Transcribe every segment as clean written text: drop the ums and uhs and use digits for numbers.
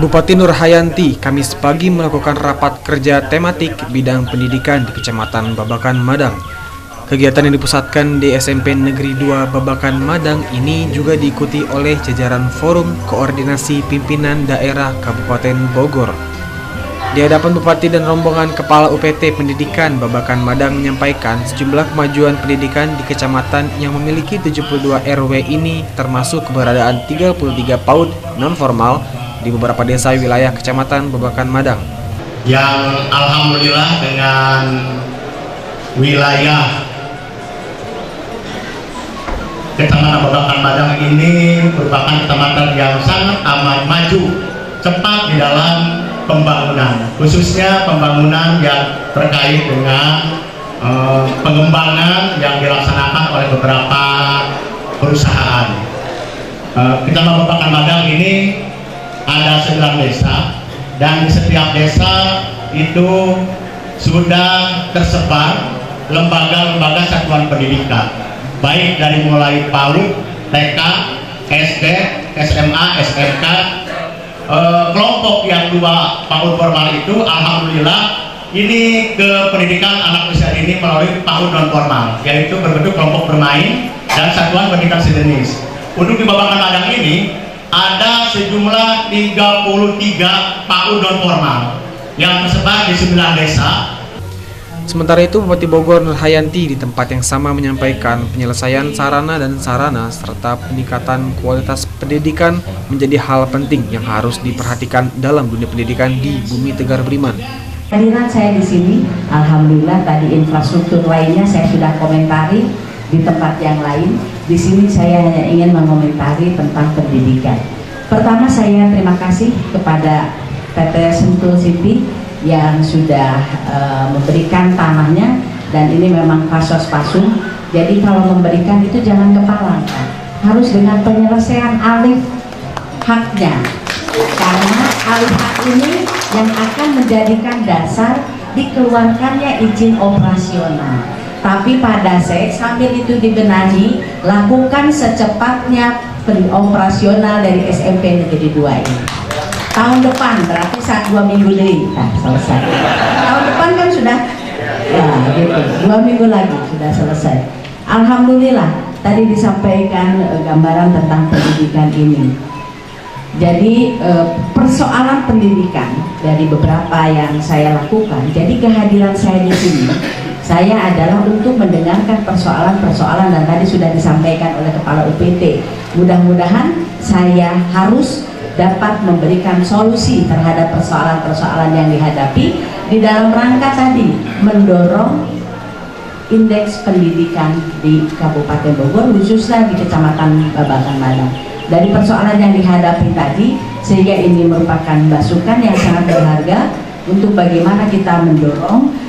Bupati Nur Hayanti Kamis pagi melakukan rapat kerja tematik bidang pendidikan di Kecamatan Babakan, Madang. Kegiatan yang dipusatkan di SMP Negeri 2 Babakan, Madang ini juga diikuti oleh jajaran Forum Koordinasi Pimpinan Daerah Kabupaten Bogor. Di hadapan Bupati dan rombongan Kepala UPT Pendidikan Babakan, Madang menyampaikan sejumlah kemajuan pendidikan di kecamatan yang memiliki 72 RW ini, termasuk keberadaan 33 PAUD non-formal di beberapa desa wilayah Kecamatan Babakan, Madang. Yang alhamdulillah dengan wilayah Kecamatan Babakan, Madang ini merupakan kecamatan yang sangat amat maju, cepat di dalam pembangunan, khususnya pembangunan yang terkait dengan pengembangan yang dilaksanakan oleh beberapa perusahaan. Kecamatan Babakan, Madang ini ada 9 desa, dan di setiap desa itu sudah tersebar lembaga-lembaga satuan pendidikan, baik dari mulai PAUD, TK, SD, SMA, SMK. Kelompok yang 2 PAUD formal itu alhamdulillah ini ke pendidikan anak usia dini melalui PAUD non formal, yaitu berbentuk kelompok bermain dan satuan pendidikan sejenis. Untuk di Babakan, Madang ini ada sejumlah 33 PAUD non formal yang tersebar di 9 desa. Sementara itu, Bupati Bogor Nur Hayanti di tempat yang sama menyampaikan penyelesaian sarana dan sarana serta peningkatan kualitas pendidikan menjadi hal penting yang harus diperhatikan dalam dunia pendidikan di Bumi Tegar Beriman. Kehadiran saya di sini, alhamdulillah tadi infrastruktur lainnya saya sudah komentari di tempat yang lain. Di sini saya hanya ingin mengomentari tentang pendidikan. Pertama, saya terima kasih kepada PT Sentul City yang sudah memberikan tanahnya, dan ini memang pasos pasung. Jadi kalau memberikan itu jangan kepala, harus dengan penyelesaian alih haknya, karena alih hak ini yang akan menjadikan dasar dikeluarkannya izin operasional. Tapi pada saya sambil itu dibenahi, lakukan secepatnya operasional dari SMP Negeri 2 ini. Tahun depan, berarti 2 minggu lagi selesai. Tahun depan kan sudah, ya gitu, 2 minggu lagi sudah selesai. Alhamdulillah, tadi disampaikan gambaran tentang pendidikan ini. Jadi persoalan pendidikan dari beberapa yang saya lakukan. Jadi kehadiran saya di sini, saya adalah untuk mendengarkan persoalan-persoalan, dan tadi sudah disampaikan oleh Kepala UPT. Mudah-mudahan saya harus dapat memberikan solusi terhadap persoalan-persoalan yang dihadapi di dalam rangka tadi mendorong indeks pendidikan di Kabupaten Bogor, khususnya di Kecamatan Babakan, Madang. Dari persoalan yang dihadapi tadi, sehingga ini merupakan masukan yang sangat berharga untuk bagaimana kita mendorong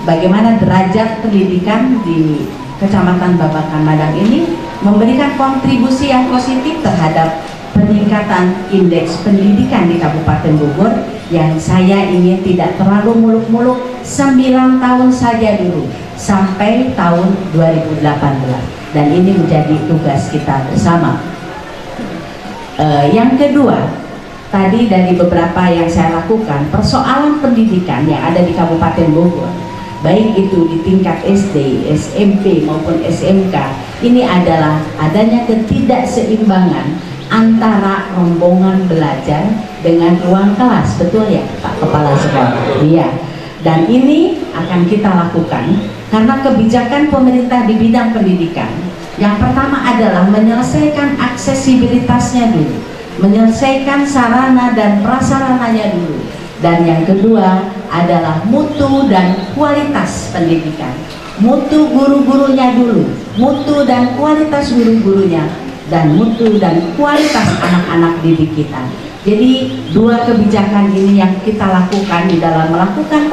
bagaimana derajat pendidikan di Kecamatan Babakan, Madang ini memberikan kontribusi yang positif terhadap peningkatan indeks pendidikan di Kabupaten Bogor, yang saya ingin tidak terlalu muluk-muluk, 9 tahun saja dulu sampai tahun 2018, dan ini menjadi tugas kita bersama. Yang kedua, tadi dari beberapa yang saya lakukan, persoalan pendidikan yang ada di Kabupaten Bogor, baik itu di tingkat SD, SMP maupun SMK, ini adalah adanya ketidakseimbangan antara rombongan belajar dengan ruang kelas. Betul ya Pak Kepala Sekolah? Iya. Dan ini akan kita lakukan karena kebijakan pemerintah di bidang pendidikan. Yang pertama adalah menyelesaikan aksesibilitasnya dulu, menyelesaikan sarana dan prasarananya dulu. Dan yang kedua adalah mutu dan kualitas pendidikan. Mutu guru-gurunya dulu, mutu dan kualitas guru-gurunya, dan mutu dan kualitas anak-anak didik kita. Jadi 2 kebijakan ini yang kita lakukan di dalam melakukan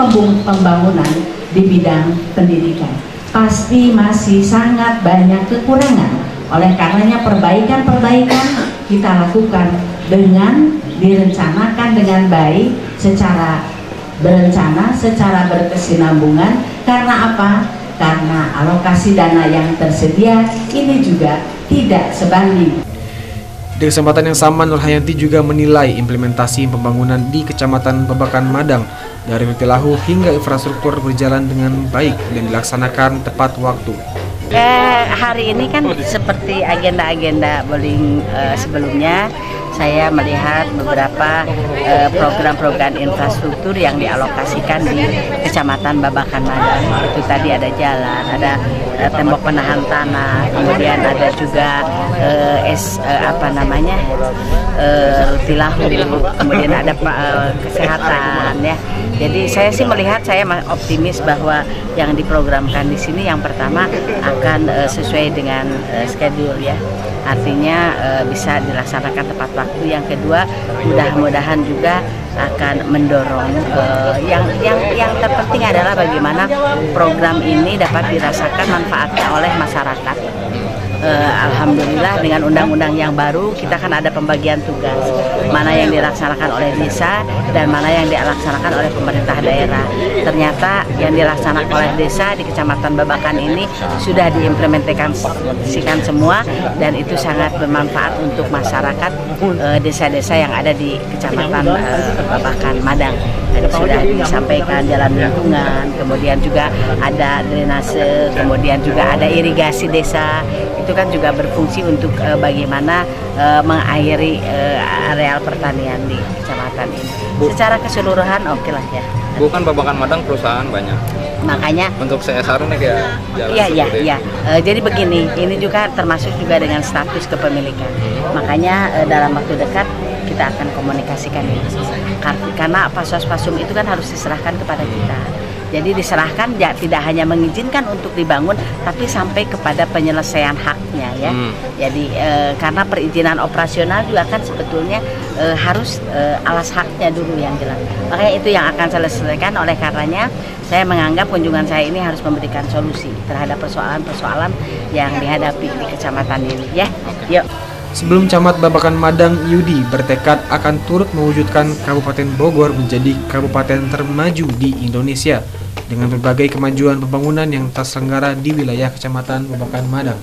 pembangunan di bidang pendidikan. Pasti masih sangat banyak kekurangan. Oleh karenanya perbaikan-perbaikan kita lakukan dengan direncanakan dengan baik, secara berencana, secara berkesinambungan. Karena apa? Karena alokasi dana yang tersedia ini juga tidak sebanding. Di kesempatan yang sama, Nur Hayanti juga menilai implementasi pembangunan di Kecamatan Babakan Madang dari Rutilahu hingga infrastruktur berjalan dengan baik dan dilaksanakan tepat waktu. Hari ini kan seperti agenda-agenda bowling sebelumnya, saya melihat beberapa program-program infrastruktur yang dialokasikan di Kecamatan Babakan Madang. Itu tadi ada jalan, ada tembok penahan tanah, kemudian ada juga Rutilahu, kemudian ada kesehatan ya. Jadi saya sih melihat, saya optimis bahwa yang diprogramkan di sini yang pertama akan sesuai dengan schedule ya. Artinya bisa dilaksanakan tepat waktu. Yang kedua, mudah-mudahan juga akan mendorong yang terpenting adalah bagaimana program ini dapat dirasakan manfaatnya oleh masyarakat. Alhamdulillah dengan undang-undang yang baru kita kan ada pembagian tugas, mana yang dilaksanakan oleh desa dan mana yang dilaksanakan oleh pemerintah daerah. Ternyata yang dilaksanakan oleh desa di Kecamatan Babakan ini sudah diimplementasikan semua, dan itu sangat bermanfaat untuk masyarakat desa-desa yang ada di Kecamatan Babakan Madang. Tadi sudah disampaikan jalan lingkungan, kemudian juga ada drainase, kemudian juga ada irigasi desa. Itu kan juga berfungsi untuk bagaimana mengairi areal pertanian di kecamatan ini. Secara keseluruhan oke lah ya. Bukan Babakan Madang perusahaan banyak. Makanya untuk CSR ini kayak jalan iya. Jadi begini, ini juga termasuk juga dengan status kepemilikan. Makanya dalam waktu dekat kita akan komunikasikan ini. Karena pasum itu kan harus diserahkan kepada kita. Jadi diserahkan ya, tidak hanya mengizinkan untuk dibangun, tapi sampai kepada penyelesaian haknya ya. Jadi karena perizinan operasional juga kan sebetulnya harus alas haknya dulu yang jelas. Makanya itu yang akan saya selesaikan. Oleh karenanya saya menganggap kunjungan saya ini harus memberikan solusi terhadap persoalan-persoalan yang dihadapi di kecamatan ini ya. Yuk. Sebelum Camat Babakan Madang, Yudi bertekad akan turut mewujudkan Kabupaten Bogor menjadi kabupaten termaju di Indonesia dengan berbagai kemajuan pembangunan yang terselenggara di wilayah Kecamatan Babakan Madang.